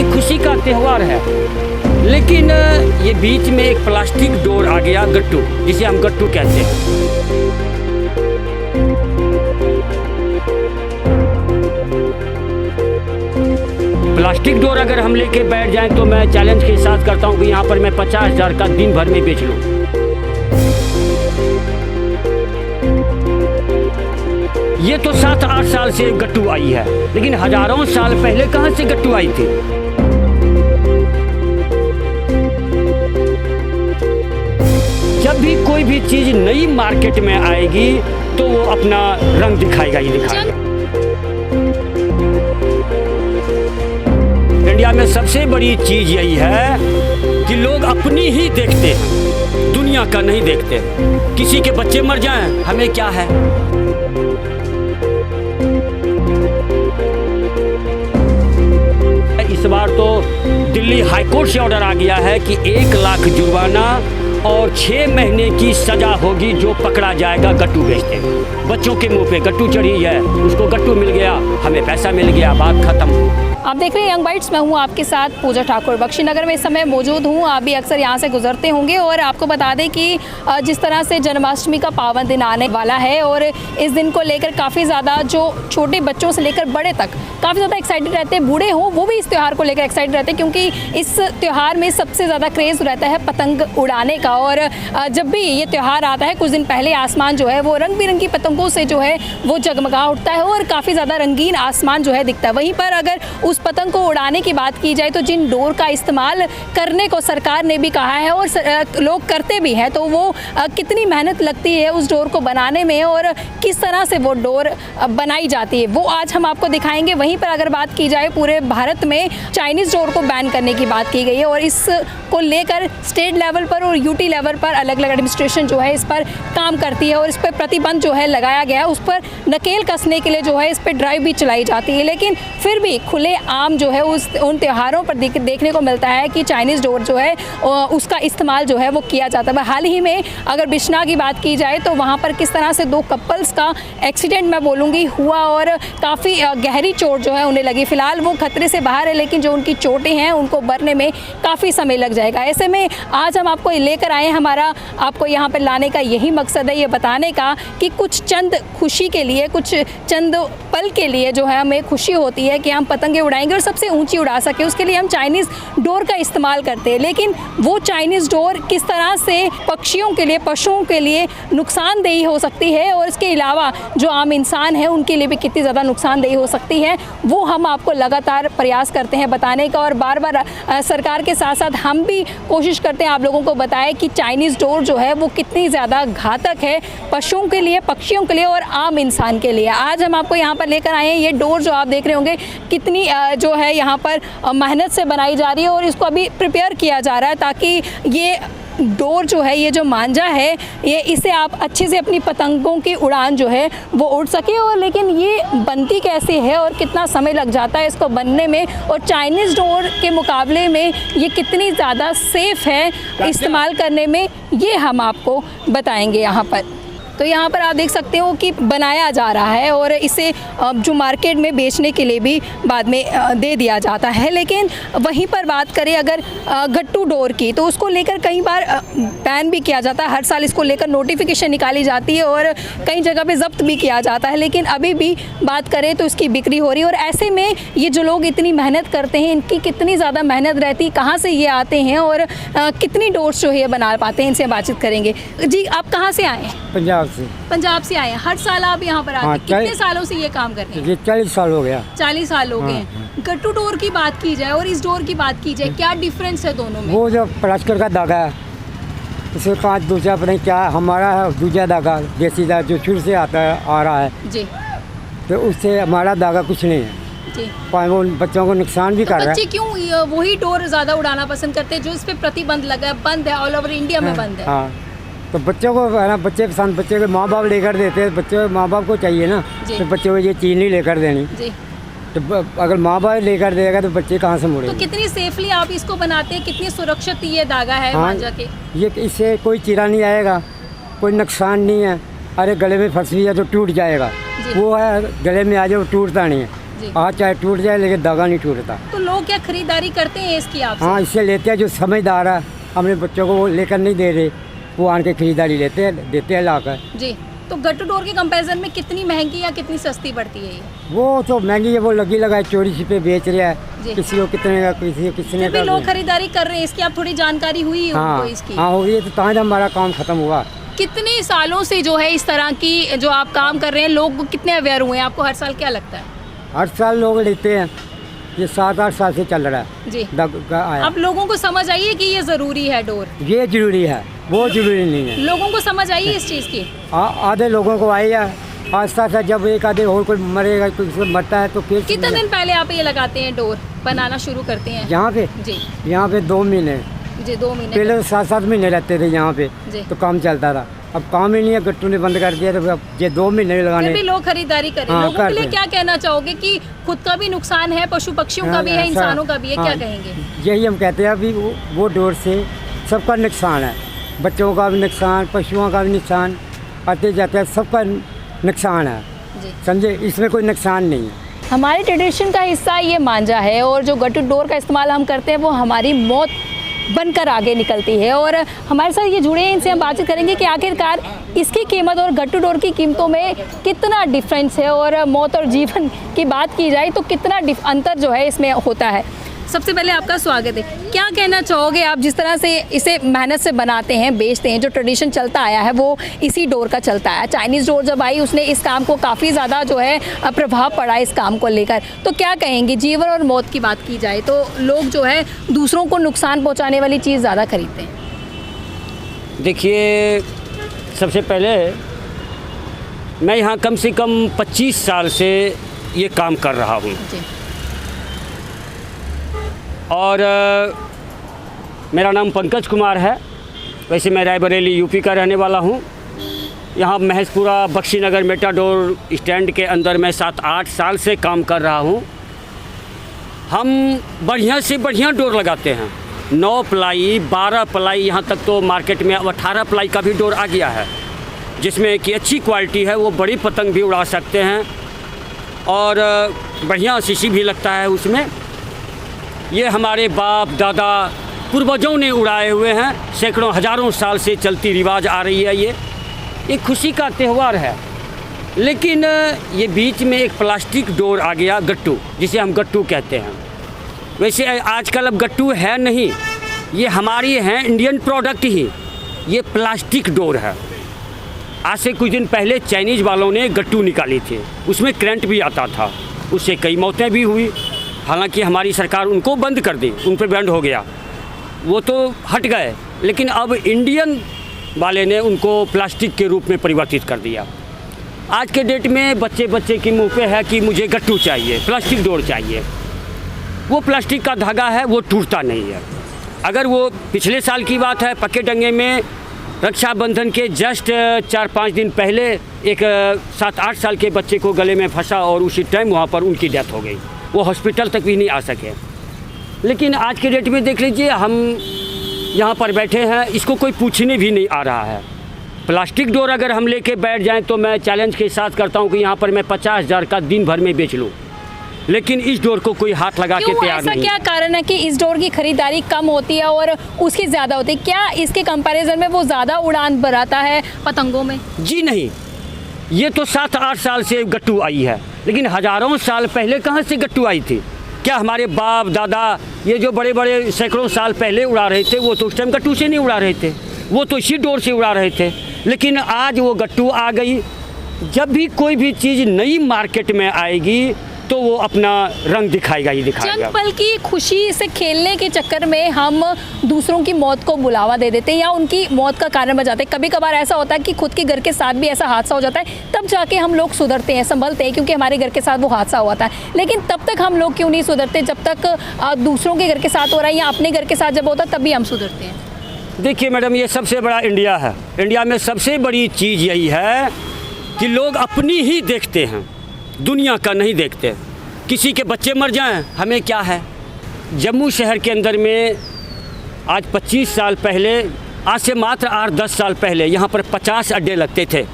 ये खुशी का त्यौहार है। लेकिन ये बीच में एक प्लास्टिक डोर आ गया, गट्टू, जिसे हम गट्टू कहते हैं। प्लास्टिक डोर अगर हम लेके बैठ जाएं तो मैं चैलेंज के साथ करता हूं कि यहाँ पर मैं 50,000 का दिन भर में बेच लूं। ये तो 7-8 साल से गट्टू आई है, लेकिन हजारों साल पहले कहाँ से गट्टू आई थी? जब भी कोई भी चीज नई मार्केट में आएगी तो वो अपना रंग दिखाएगा ही दिखाएगा। इंडिया में सबसे बड़ी चीज यही है कि लोग अपनी ही देखते हैं, दुनिया का नहीं देखते। किसी के बच्चे मर जाएं, हमें क्या है? इस बार तो दिल्ली हाईकोर्ट से ऑर्डर आ गया है कि 1 लाख जुर्माना और 6 महीने की सजा होगी जो पकड़ा जाएगा गट्टू बेचते। बच्चों के मुंह पे गट्टू चढ़ी है, उसको गट्टू मिल गया, हमें पैसा मिल गया, बात खत्म। आप देख रहे हैं यंग बाइट्स, मैं हूं आपके साथ पूजा ठाकुर। बख्शीनगर में इस समय मौजूद हूं। आप भी अक्सर यहां से गुजरते होंगे और आपको बता दें कि जिस तरह से जन्माष्टमी का पावन दिन आने वाला है और इस दिन को लेकर काफ़ी ज़्यादा जो छोटे बच्चों से लेकर बड़े तक काफ़ी ज़्यादा एक्साइटेड रहते हैं। बूढ़े हों वो भी इस त्यौहार को लेकर एक्साइटेड रहते हैं, क्योंकि इस त्यौहार में सबसे ज़्यादा क्रेज़ रहता है पतंग उड़ाने का। और जब भी ये त्यौहार आता है कुछ दिन पहले आसमान जो है वो रंग बिरंगी पतंगों से जो है वो जगमगा उठता है और काफ़ी ज़्यादा रंगीन आसमान जो है दिखता है। वहीं पर अगर उस पतंग को उड़ाने की बात की जाए तो जिन डोर का इस्तेमाल करने को सरकार ने भी कहा है और लोग करते भी हैं, तो वो कितनी मेहनत लगती है उस डोर को बनाने में और किस तरह से वो डोर बनाई जाती है वो आज हम आपको दिखाएंगे। वहीं पर अगर बात की जाए पूरे भारत में चाइनीज़ डोर को बैन करने की बात की गई है और इसको लेकर स्टेट लेवल पर और यूटी लेवल पर अलग अलग एडमिनिस्ट्रेशन जो है इस पर काम करती है और इस पर प्रतिबंध जो है लगाया गया है। उस पर नकेल कसने के लिए जो है इस पर ड्राइव भी चलाई जाती है, लेकिन फिर भी खुले आम जो है उन त्योहारों पर देखने को मिलता है कि चाइनीज़ डोर जो है उसका इस्तेमाल जो है वो किया जाता है। हाल ही में अगर बिश्नाह की बात की जाए तो वहाँ पर किस तरह से 2 कपल्स का एक्सीडेंट मैं बोलूँगी हुआ और काफ़ी गहरी चोट जो है उन्हें लगी। फ़िलहाल वो खतरे से बाहर है, लेकिन जो उनकी चोटें हैं उनको भरने में काफ़ी समय लग जाएगा। ऐसे में आज हम आपको लेकर आए, हमारा आपको यहाँ पर लाने का यही मकसद है, ये बताने का कि कुछ चंद खुशी के लिए, कुछ चंद पल के लिए जो है हमें खुशी होती है कि हम पतंगे उड़ाएंगे और सबसे ऊंची उड़ा सके, उसके लिए हम चाइनीज़ डोर का इस्तेमाल करते हैं। लेकिन वो चाइनीज़ डोर किस तरह से पक्षियों के लिए, पशुओं के लिए नुकसानदेही हो सकती है और इसके अलावा जो आम इंसान है उनके लिए भी कितनी ज़्यादा नुकसानदेही हो सकती है, वो हम आपको लगातार प्रयास करते हैं बताने का। और बार बार सरकार के साथ साथ हम भी कोशिश करते हैं आप लोगों को बताएं कि चाइनीज़ डोर जो है वो कितनी ज़्यादा घातक है पशुओं के लिए, पक्षियों के लिए और आम इंसान के लिए। आज हम आपको यहाँ पर लेकर आए हैं। ये डोर जो आप देख रहे होंगे कितनी जो है यहाँ पर मेहनत से बनाई जा रही है और इसको अभी प्रिपेयर किया जा रहा है ताकि ये डोर जो है, ये जो मांझा है, ये इसे आप अच्छे से अपनी पतंगों की उड़ान जो है वो उड़ सके। और लेकिन ये बनती कैसे है और कितना समय लग जाता है इसको बनने में और चाइनीज़ डोर के मुकाबले में ये कितनी ज़्यादा सेफ़ है इस्तेमाल करने में, ये हम आपको बताएंगे यहाँ पर। तो यहाँ पर आप देख सकते हो कि बनाया जा रहा है और इसे जो मार्केट में बेचने के लिए भी बाद में दे दिया जाता है। लेकिन वहीं पर बात करें अगर गट्टू डोर की, तो उसको लेकर कई बार बैन भी किया जाता है। हर साल इसको लेकर नोटिफिकेशन निकाली जाती है और कई जगह पे जब्त भी किया जाता है, लेकिन अभी भी बात करें तो इसकी बिक्री हो रही है। और ऐसे में ये जो लोग इतनी मेहनत करते हैं, इनकी कितनी ज़्यादा मेहनत रहती है, कहाँ से ये आते हैं और कितनी डोर्स जो है ये बना पाते हैं, इनसे बातचीत करेंगे। जी, आप कहाँ से आए हैं? पंजाब से आए हैं। हर साल आप यहाँ पर आते हैं? कितने सालों से ये काम कर रहे हैं? 40 साल हो गया। 40 साल हो गए हैं। गट्टू डोर की बात की जाए और इस डोर की बात की जाए, क्या डिफरेंस है दोनों में? वो जो प्लास्टिक का धागा है, इसमें 5 दूसरा अपने क्या हमारा है, दूसरा धागा देसी धागा जो शुरू से आता है आ रहा है जी, तो उससे हमारा धागा कुछ नहीं है जी। वो बच्चों को नुकसान भी कर रहा है। बच्चे क्यों वही डोर ज़्यादा उड़ाना पसंद करते हैं जो इस पर प्रतिबंध लगा है, बंद है, ऑल ओवर इंडिया में बंद है? हाँ, तो बच्चों को है ना, बच्चे पसंद, बच्चे के माँ बाप लेकर देते हैं, बच्चे माँ बाप को चाहिए ना तो बच्चों को ये चीज़ नहीं लेकर देनी जी। तो अगर माँ बाप लेकर देगा तो बच्चे कहाँ से मुड़ेंगे? तो कितनी सेफली आप इसको बनाते हैं, कितनी सुरक्षित ये धागा है मांझा के? ये इससे कोई चीरा नहीं आएगा, कोई नुकसान नहीं है। अरे गले में फंस गया तो टूट जाएगा, वो है गले में आ जाए वो टूटता नहीं है। जी। आज चाहे टूट जाए लेकिन धागा नहीं टूटता। तो लोग क्या खरीदारी करते हैं इसकी आपसे? हाँ, इससे लेते हैं जो समझदार है, अपने बच्चों को वो लेकर नहीं दे रहे, वो आन के खरीदारी लेते हैं, देते हैं लाकर। जी। तो गट्टू डोर के कंपैरिजन में कितनी महंगी या कितनी सस्ती पड़ती है ये? वो तो महंगी है, वो लगी लगाए चोरी छिपे बेच रहा जी। है, किसी को कितने का, किसी को कितने फिर भी का। लोग खरीदारी कर रहे हैं इसकी, आप थोड़ी जानकारी हुई है हाँ उनको इसकी? हाँ, हो गई है, तो ताज हमारा काम खत्म हुआ। कितने सालों से जो है इस तरह की जो आप काम कर रहे हैं, लोग कितने अवेयर हुए हैं? आपको हर साल क्या लगता है? हर साल लोग लेते हैं, ये 7-8 साल से चल रहा है। जी। आया। अब लोगों को समझ आई है कि ये ज़रूरी है डोर? ये जरूरी है, वो जरूरी नहीं है। लोगों को समझ आई है इस चीज़ की? आधे लोगों को आई है, आस्ता आस्ता जब एक आधे और कोई मरेगा, कोई मरता है तो फिर कितने दिन पहले आप ये लगाते हैं डोर बनाना शुरू करते हैं? यहाँ पे जी। यहाँ पे 2 महीने, जी 2 महीने पहले तो 7-7 महीने रहते थे यहाँ पे, जी। तो काम चलता था। अब काम ही नहीं है, गट्टू ने बंद कर दिया, तो अब ये 2 महीने फिर लगाने। भी लोग खरीदारी करें। हाँ, लोगों के लिए करते हैं। क्या कहना चाहोगे कि खुद का भी नुकसान है, पशु पक्षियों का भी है, इंसानों का भी है, क्या हाँ, कहेंगे? यही हम कहते हैं, अभी वो डोर से सबका नुकसान है, बच्चों का भी नुकसान, पशुओं का भी नुकसान, आते जाते सबका नुकसान है, जी। समझे, इसमें कोई नुकसान नहीं है। हमारे ट्रेडिशन का हिस्सा ये मांझा है और जो गट्टू डोर का इस्तेमाल हम करते हैं वो हमारी मौत बनकर आगे निकलती है। और हमारे साथ ये जुड़े हैं, इनसे हम बातचीत करेंगे कि आखिरकार इसकी कीमत और गट्टू डोर की कीमतों में कितना डिफरेंस है और मौत और जीवन की बात की जाए तो कितना अंतर जो है इसमें होता है। सबसे पहले आपका स्वागत है। क्या कहना चाहोगे आप, जिस तरह से इसे मेहनत से बनाते हैं, बेचते हैं, जो ट्रेडिशन चलता आया है वो इसी डोर का चलता है। चाइनीज़ डोर जब आई उसने इस काम को काफ़ी ज़्यादा जो है प्रभाव पड़ा इस काम को लेकर, तो क्या कहेंगे जीवन और मौत की बात की जाए तो लोग जो है दूसरों को नुकसान पहुँचाने वाली चीज़ ज़्यादा खरीदते हैं? देखिए, सबसे पहले मैं यहाँ कम से कम 25 साल से ये काम कर रहा हूँ जी। और मेरा नाम पंकज कुमार है। वैसे मैं रायबरेली यूपी का रहने वाला हूँ। यहाँ महसपुरा बख्शीनगर मेटाडोर स्टैंड के अंदर मैं 7-8 साल से काम कर रहा हूँ। हम बढ़िया से बढ़िया डोर लगाते हैं, 9 प्लाई, 12 प्लाई, यहाँ तक तो मार्केट में अब 18 प्लाई का भी डोर आ गया है, जिसमें कि अच्छी क्वालिटी है। वो बड़ी पतंग भी उड़ा सकते हैं और बढ़िया शीशी भी लगता है उसमें। ये हमारे बाप दादा पूर्वजों ने उड़ाए हुए हैं, सैकड़ों हज़ारों साल से चलती रिवाज आ रही है। ये खुशी का त्यौहार है। लेकिन ये बीच में एक प्लास्टिक डोर आ गया, गट्टू, जिसे हम गट्टू कहते हैं। वैसे आजकल अब गट्टू है नहीं, ये हमारी हैं इंडियन प्रोडक्ट ही। ये प्लास्टिक डोर है। आज से कुछ दिन पहले चाइनीज़ वालों ने गट्टू निकाली थी, उसमें करंट भी आता था, उससे कई मौतें भी हुई। हालांकि हमारी सरकार उनको बंद कर दी, उन पर बैन हो गया, वो तो हट गए। लेकिन अब इंडियन वाले ने उनको प्लास्टिक के रूप में परिवर्तित कर दिया। आज के डेट में बच्चे बच्चे के मुंह पे है कि मुझे गट्टू चाहिए, प्लास्टिक डोर चाहिए। वो प्लास्टिक का धागा है, वो टूटता नहीं है। अगर वो पिछले साल की बात है, पक्के डंगे में रक्षाबंधन के जस्ट 4-5 दिन पहले एक 7-8 साल के बच्चे को गले में फंसा और उसी टाइम वहाँ पर उनकी डेथ हो गई। वो हॉस्पिटल तक भी नहीं आ सके। लेकिन आज के डेट में देख लीजिए, हम यहाँ पर बैठे हैं, इसको कोई पूछने भी नहीं आ रहा है। प्लास्टिक डोर अगर हम लेके बैठ जाएं तो मैं चैलेंज के साथ करता हूँ कि यहाँ पर मैं 50,000 का दिन भर में बेच लूँ, लेकिन इस डोर को कोई हाथ लगा के तैयार नहीं। क्या कारण है कि इस डोर की खरीदारी कम होती है और उसकी ज़्यादा होती है? क्या इसके कंपैरिजन में वो ज़्यादा उड़ान भराता है पतंगों में? जी नहीं, ये तो 7-8 साल से गट्टू आई है, लेकिन हज़ारों साल पहले कहाँ से गट्टू आई थी? क्या हमारे बाप दादा ये जो बड़े बड़े सैकड़ों साल पहले उड़ा रहे थे, वो तो उस टाइम गट्टू से नहीं उड़ा रहे थे, वो तो इसी डोर से उड़ा रहे थे। लेकिन आज वो गट्टू आ गई। जब भी कोई भी चीज़ नई मार्केट में आएगी तो वो अपना रंग दिखाएगा ही दिखाएगा। चंद पल की खुशी से खेलने के चक्कर में हम दूसरों की मौत को बुलावा दे देते हैं या उनकी मौत का कारण बन जाते हैं। कभी कभार ऐसा होता है कि खुद के घर के साथ भी ऐसा हादसा हो जाता है, तब जाके हम लोग सुधरते हैं, संभलते हैं, क्योंकि हमारे घर के साथ वो हादसा हुआ था। लेकिन तब तक हम लोग क्यों नहीं सुधरते जब तक दूसरों के घर के साथ हो रहा है या अपने घर के साथ जब होता है तभी हम सुधरते हैं? देखिए मैडम, ये सबसे बड़ा इंडिया है। इंडिया में सबसे बड़ी चीज़ यही है कि लोग अपनी ही देखते हैं, दुनिया का नहीं देखते। किसी के बच्चे मर जाएं, हमें क्या है। जम्मू शहर के अंदर में आज 25 साल पहले, आज से मात्र 8-10 साल पहले यहाँ पर 50 अड्डे लगते थे।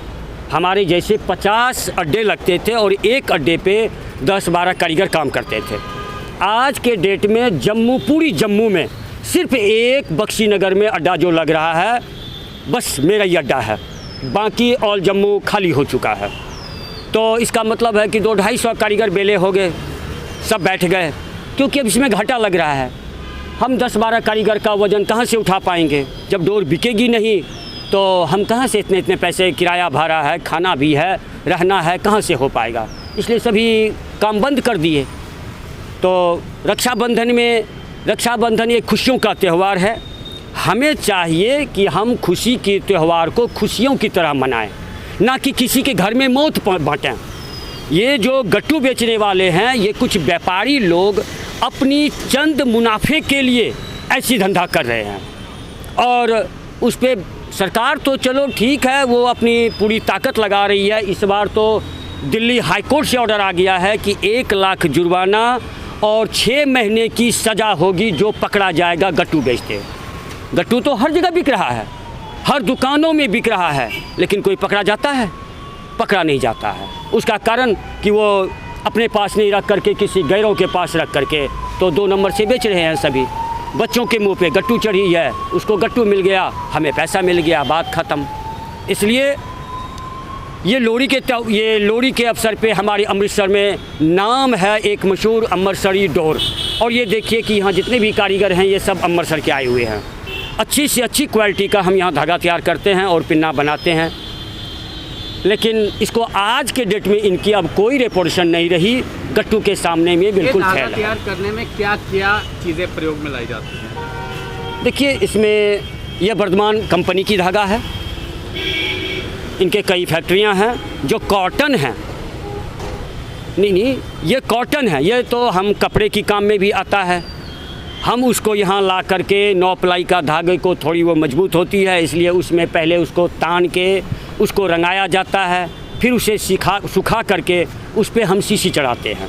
हमारे जैसे 50 अड्डे लगते थे और एक अड्डे पे 10-12 कारीगर काम करते थे। आज के डेट में जम्मू, पूरी जम्मू में सिर्फ एक बख्शी नगर में अड्डा जो लग रहा है, बस मेरा ही अड्डा है, बाकी ऑल जम्मू खाली हो चुका है। तो इसका मतलब है कि 200-250 कारीगर बेले हो गए, सब बैठ गए, क्योंकि अब इसमें घाटा लग रहा है। हम 10-12 कारीगर का वज़न कहाँ से उठा पाएंगे? जब डोर बिकेगी नहीं तो हम कहाँ से इतने पैसे, किराया भाड़ा है, खाना भी है, रहना है, कहाँ से हो पाएगा? इसलिए सभी काम बंद कर दिए। तो रक्षाबंधन एक खुशियों का त्यौहार है। हमें चाहिए कि हम खुशी के त्यौहार को खुशियों की तरह मनाएं, ना कि किसी के घर में मौत बांटें। ये जो गट्टू बेचने वाले हैं, ये कुछ व्यापारी लोग अपनी चंद मुनाफे के लिए ऐसी धंधा कर रहे हैं, और उस पर सरकार तो चलो ठीक है, वो अपनी पूरी ताकत लगा रही है। इस बार तो दिल्ली हाई कोर्ट से ऑर्डर आ गया है कि 1 लाख जुर्माना और 6 महीने की सज़ा होगी जो पकड़ा जाएगा गट्टू बेचते। गट्टू तो हर जगह बिक रहा है, हर दुकानों में बिक रहा है, लेकिन कोई पकड़ा जाता है? पकड़ा नहीं जाता है। उसका कारण कि वो अपने पास नहीं रख करके किसी गैरों के पास रख करके तो 2 नंबर से बेच रहे हैं सभी। बच्चों के मुंह पे गट्टू चढ़ी है, उसको गट्टू मिल गया, हमें पैसा मिल गया, बात ख़त्म। इसलिए ये लोहड़ी के अवसर पे हमारे अमृतसर में नाम है एक मशहूर अमृतसरी डोर। और ये देखिए कि यहाँ जितने भी कारीगर हैं ये सब अमृतसर के आए हुए हैं। अच्छी से अच्छी क्वालिटी का हम यहाँ धागा तैयार करते हैं और पिन्ना बनाते हैं, लेकिन इसको आज के डेट में इनकी अब कोई रेपुटेशन नहीं रही। गट्टू के सामने में बिल्कुल फैल है। तैयार करने में क्या क्या चीज़ें प्रयोग में लाई जाती हैं? देखिए, इसमें यह वर्धमान कंपनी की धागा है, इनके कई फैक्ट्रियां हैं जो कॉटन हैं। नहीं, ये कॉटन है, ये तो हम कपड़े की काम में भी आता है। हम उसको यहाँ ला करके 9 प्लाई का धागे को थोड़ी वो मजबूत होती है, इसलिए उसमें पहले उसको तान के उसको रंगाया जाता है, फिर उसे सुखा करके उस पर हम शीशी चढ़ाते हैं।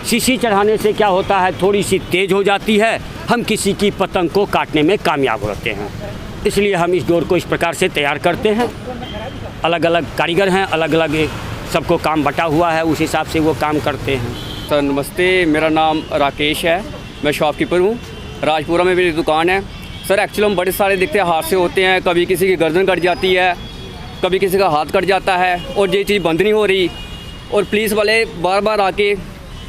शीशी चढ़ाने से क्या होता है, थोड़ी सी तेज़ हो जाती है, हम किसी की पतंग को काटने में कामयाब होते हैं। इसलिए हम इस डोर को इस प्रकार से तैयार करते हैं। अलग अलग कारीगर हैं, अलग अलग सबको काम बटा हुआ है, उस हिसाब से वो काम करते हैं। सर नमस्ते, मेरा नाम राकेश है, मैं शॉपकीपर हूँ। राजपुरा में मेरी दुकान है। सर एक्चुअली हम बड़े सारे दिखते हैं हादसे होते हैं, कभी किसी की गर्दन कट जाती है, कभी किसी का हाथ कट जाता है, और ये चीज़ बंद नहीं हो रही। और पुलिस वाले बार बार आके,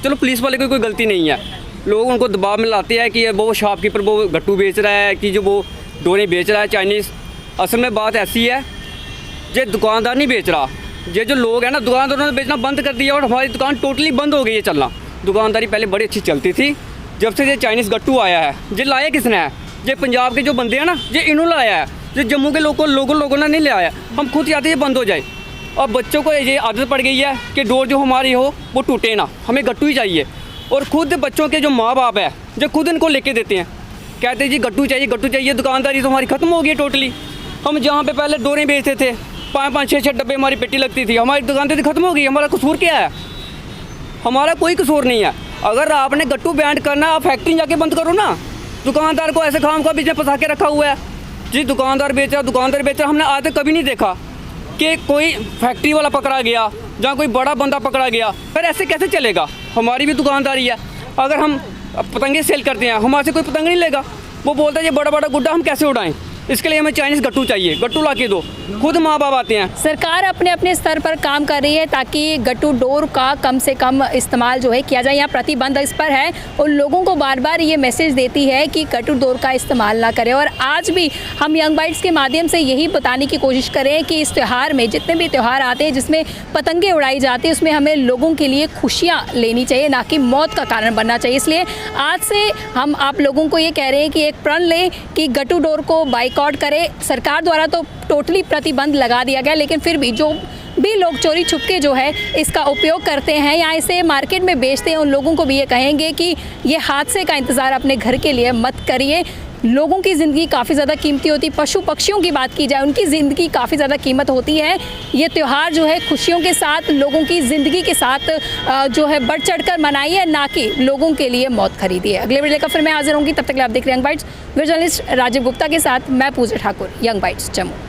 चलो पुलिस वाले की कोई गलती नहीं है, लोग उनको दबाव में लाते हैं कि वो शॉपकीपर वो गट्टू बेच रहा है, कि जो वो डोरे बेच रहा है चाइनीज़। असल में बात ऐसी है, ये दुकानदार नहीं बेच रहा, ये जो लोग हैं ना, दुकानदारों ने बेचना बंद कर दिया और हमारी दुकान टोटली बंद हो गई है चलना। दुकानदारी पहले बड़ी अच्छी चलती थी, जब से ये चाइनीज़ गट्टू आया है। ये लाया किसने है? ये पंजाब के जो बंदे हैं ना, ये इन्होंने लाया है, ये जम्मू के लोगों ने नहीं लाया। हम खुद चाहते हैं ये बंद हो जाए। और बच्चों को ये आदत पड़ गई है कि डोर जो हमारी हो वो टूटे ना, हमें गट्टू ही चाहिए। और खुद बच्चों के जो माँ बाप है जो खुद इनको लेके देते हैं, कहते हैं जी गट्टू चाहिए। दुकानदारी तो हमारी ख़त्म हो गई है टोटली। हम जहाँ पे पहले डोरें बेचते थे, 5-5, 6-6 डब्बे हमारी पेटी लगती थी, हमारी दुकानदारी ख़त्म हो गई। हमारा कसूर क्या है? हमारा कोई कसूर नहीं है। अगर आपने गट्टू बैन करना, आप फैक्ट्री जाके बंद करो ना। दुकानदार को ऐसे खाम का बीच में फंसा के रखा हुआ है जी, दुकानदार बेच रहा। हमने आज तक कभी नहीं देखा कि कोई फैक्ट्री वाला पकड़ा गया, जहाँ कोई बड़ा बंदा पकड़ा गया। फिर ऐसे कैसे चलेगा? हमारी भी दुकानदारी है। अगर हम पतंगे सेल करते हैं, हमारे से कोई पतंग नहीं लेगा। वो बोलता है ये बड़ा बड़ा गुड्डा हम कैसे उड़ाएं? इसके लिए हमें चाइनीज़ गट्टू चाहिए, गट्टू ला के दो। खुद माँ बाप आते हैं। सरकार अपने अपने स्तर पर काम कर रही है ताकि गट्टू डोर का कम से कम इस्तेमाल जो है किया जाए। यहाँ प्रतिबंध इस पर है और लोगों को बार बार ये मैसेज देती है कि गट्टू डोर का इस्तेमाल ना करें। और आज भी हम यंग बाइट्स के माध्यम से यही बताने की कोशिश करें कि इस त्यौहार में, जितने भी त्यौहार आते हैं जिसमें पतंगे उड़ाई जाती है, उसमें हमें लोगों के लिए खुशियाँ लेनी चाहिए, ना कि मौत का कारण बनना चाहिए। इसलिए आज से हम आप लोगों को ये कह रहे हैं कि एक प्रण लें कि गट्टू डोर को बाइकआउट करें। सरकार द्वारा तो टोटली प्रतिबंध लगा दिया गया, लेकिन फिर भी जो भी लोग चोरी छुपके जो है इसका उपयोग करते हैं या इसे मार्केट में बेचते हैं, उन लोगों को भी ये कहेंगे कि ये हादसे का इंतज़ार अपने घर के लिए मत करिए। लोगों की ज़िंदगी काफ़ी ज़्यादा कीमती होती है। पशु पक्षियों की बात की जाए, उनकी ज़िंदगी काफ़ी ज़्यादा कीमत होती है। ये त्यौहार जो है खुशियों के साथ, लोगों की ज़िंदगी के साथ जो है बढ़ चढ़ कर मनाइए, ना कि लोगों के लिए मौत खरीदिए। अगले वीडियो का फिर मैं हाजिर होंगी, तब तक आप देख रहे हैं young bytes. Video journalist Rajiv Gupta के साथ मैं पूजा ठाकुर, यंग बाइट्स जम्मू।